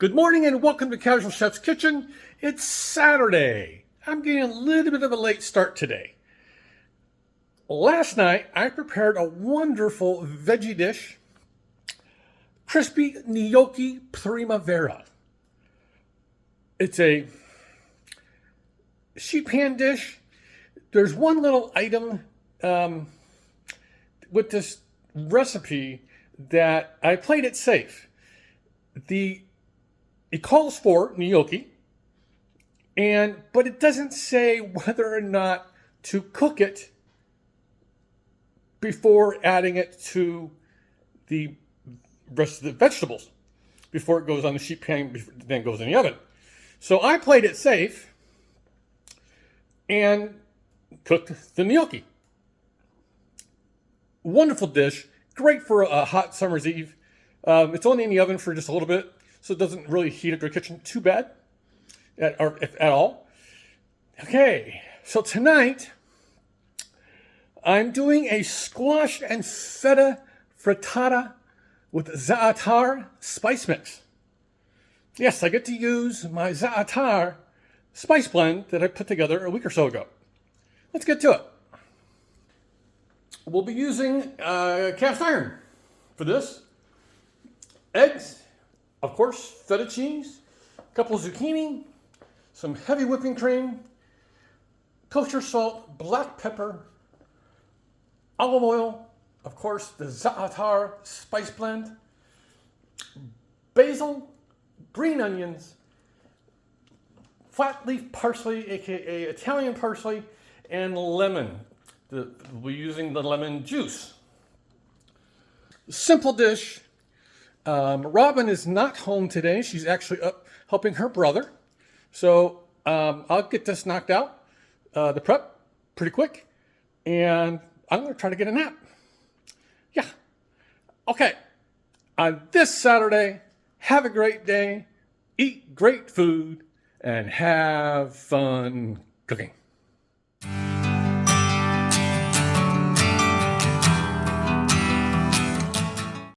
Good morning and welcome to Casual Chef's Kitchen. It's Saturday. I'm getting a little bit of a late start today. Last night I prepared a wonderful veggie dish, crispy gnocchi primavera. It's a sheet pan dish. There's one little item with this recipe that I played it safe. It calls for gnocchi, but it doesn't say whether or not to cook it before adding it to the rest of the vegetables, before it goes on the sheet pan, then goes in the oven. So I played it safe and cooked the gnocchi. Wonderful dish, great for a hot summer's eve. It's only in the oven for just a little bit, so it doesn't really heat up your kitchen too bad, if at all. Okay, so tonight I'm doing a squash and feta frittata with Za'atar spice mix. Yes, I get to use my Za'atar spice blend that I put together a week or so ago. Let's get to it. We'll be using cast iron for this. Eggs, of course, feta cheese, a couple of zucchini, some heavy whipping cream, kosher salt, black pepper, olive oil, of course, the Za'atar spice blend, basil, green onions, flat leaf parsley, aka Italian parsley, and lemon. We're using the lemon juice. Simple dish. Robin is not home today. She's actually up helping her brother. So I'll get this knocked out, the prep, pretty quick. And I'm going to try to get a nap. Yeah. Okay. On this Saturday, have a great day, eat great food, and have fun cooking.